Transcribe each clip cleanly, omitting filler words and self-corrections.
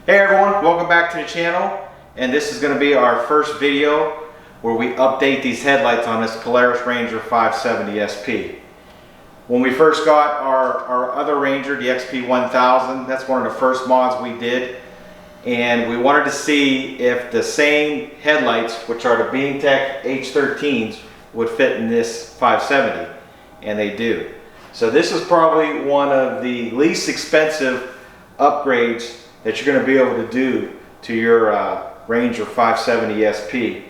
Hey everyone, welcome back to the channel, and this is going to be our first video where we update these headlights on this Polaris Ranger 570 SP. When we first got our other Ranger, the XP 1000, that's one of the first mods we did, and we wanted to see if the same headlights, which are the BeamTech H13s, would fit in this 570, and they do. So this is probably one of the least expensive upgrades that you're going to be able to do to your Ranger 570 SP.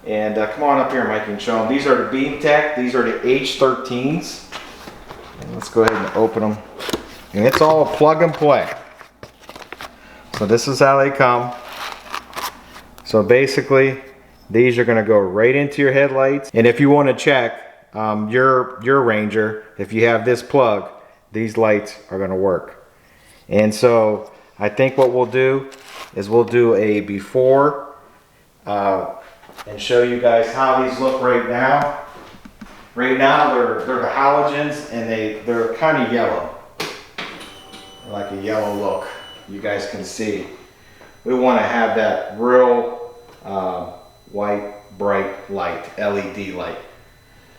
And come on up here, Mike, and show them. These are the BeamTech. These are the H13s. And let's go ahead and open them. And it's all plug and play. So this is how they come. So basically, these are going to go right into your headlights. And if you want to check your Ranger, if you have this plug, these lights are going to work. And so I think what we'll do is we'll do a before and show you guys how these look right now. Right now they're the halogens, and they're kind of yellow, like a yellow look. You guys can see. We want to have that real white bright light, LED light.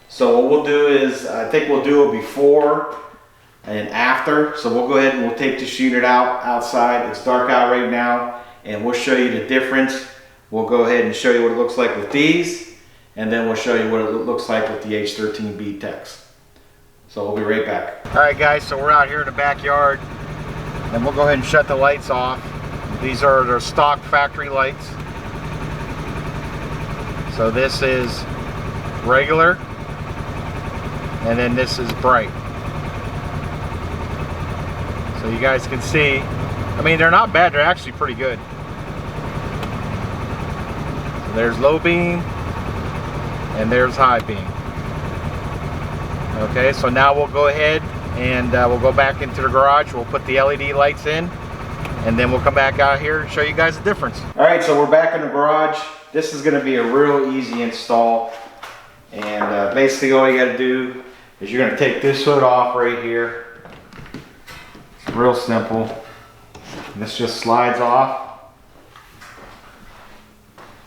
So what we'll do is I think we'll do a before and after. So we'll go ahead and we'll take this unit outside. It's dark out right now, and we'll show you the difference. We'll go ahead and show you what it looks like with these, and then we'll show you what it looks like with the H13 BeamTechs. So we'll be right back. All right guys, so we're out here in the backyard, and we'll go ahead and shut the lights off. These are their stock factory lights. So this is regular, and then this is bright. So you guys can see, I mean, they're not bad, they're actually pretty good. So there's low beam, and there's high beam. Okay, so now we'll go ahead and we'll go back into the garage, we'll put the LED lights in, and then we'll come back out here and show you guys the difference. All right, so we're back in the garage. This is gonna be a real easy install. And basically all you gotta do is you're gonna take this hood off right here. Real simple. And this just slides off.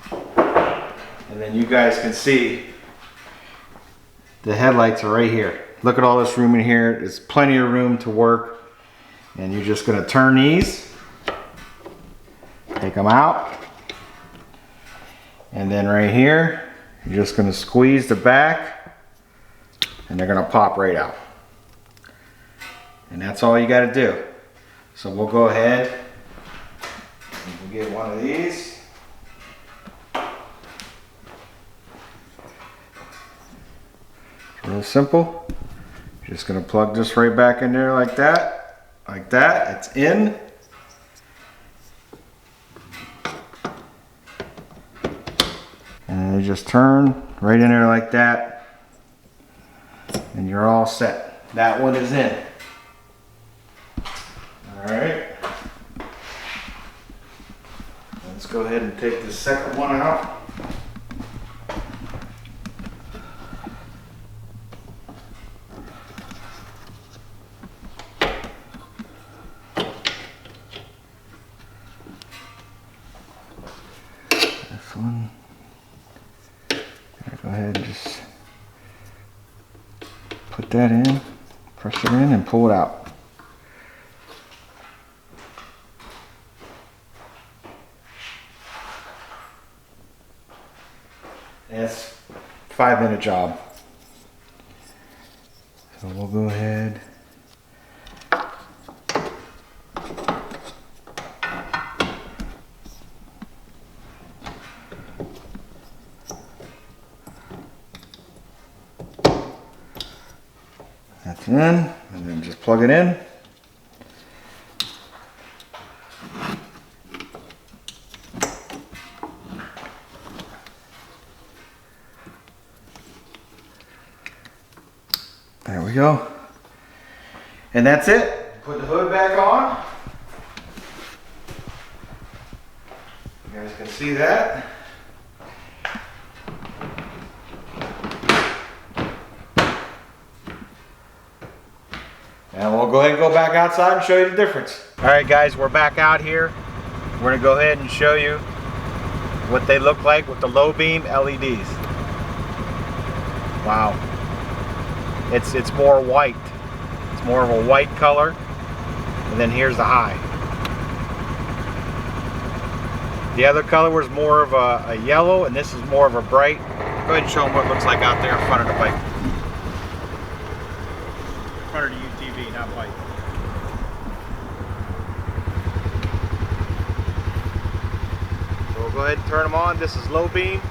And then you guys can see the headlights are right here. Look at all this room in here. There's plenty of room to work. And you're just going to turn these. Take them out. And then right here, you're just going to squeeze the back. And they're going to pop right out. And that's all you got to do. So we'll go ahead and we'll get one of these. It's real simple. Just going to plug this right back in there like that. Like that. It's in. And you just turn right in there like that. And you're all set. That one is in. Alright, let's go ahead and take the second one out. This one, go ahead and just put that in, press it in and pull it out. It's a 5-minute job. So we'll go ahead. That's in, and then just plug it in. There we go. And that's it. Put the hood back on. You guys can see that. And we'll go ahead and go back outside and show you the difference. All right guys, we're back out here We're going to go ahead and show you what they look like with the low beam LEDs. Wow. It's more white. It's more of a white color. And then here's the high. The other color was more of a yellow, and this is more of a bright. Go ahead and show them what it looks like out there in front of the bike. In front of the UTV, not white. So we'll go ahead and turn them on. This is low beam.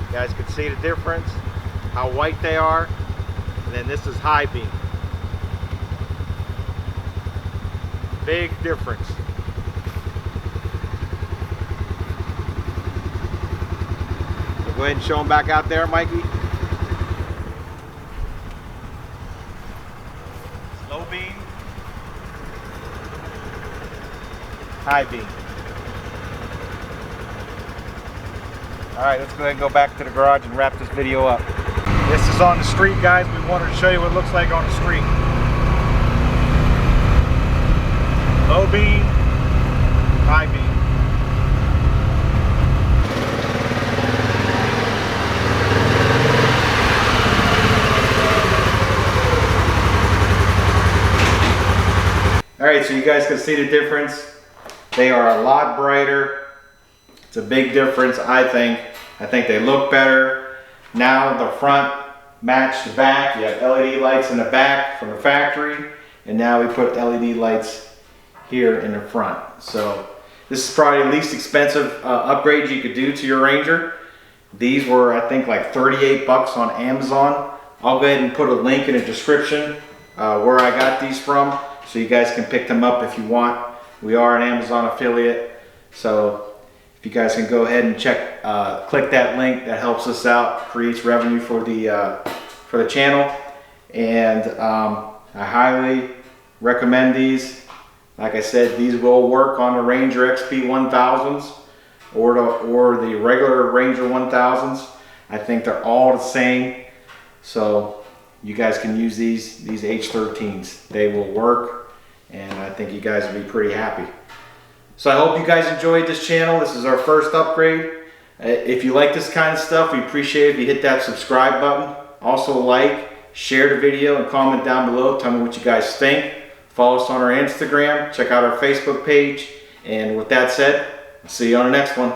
You guys can see the difference, how white they are. And then this is high beam. Big difference. So go ahead and show them back out there, Mikey. Low beam, high beam. Alright, let's go ahead and go back to the garage and wrap this video up. This is on the street, guys. We wanted to show you what it looks like on the street. Low beam, high beam. Alright, so you guys can see the difference. They are a lot brighter. It's a big difference, I think. I think they look better. Now the front matched the back. You have LED lights in the back from the factory. And now we put LED lights here in the front. So this is probably the least expensive upgrade you could do to your Ranger. These were, I think, like 38 bucks on Amazon. I'll go ahead and put a link in the description where I got these from, so you guys can pick them up if you want. We are an Amazon affiliate, so if you guys can go ahead and check, click that link. That helps us out, creates revenue for the channel, and I highly recommend these. Like I said, these will work on the Ranger XP 1000s or the regular Ranger 1000s. I think they're all the same. So you guys can use these H13s. They will work, and I think you guys will be pretty happy. So I hope you guys enjoyed this channel. This is our first upgrade. If you like this kind of stuff, we appreciate it if you hit that subscribe button. Also like, share the video, and comment down below. Tell me what you guys think. Follow us on our Instagram, check out our Facebook page, and with that said, I'll see you on the next one.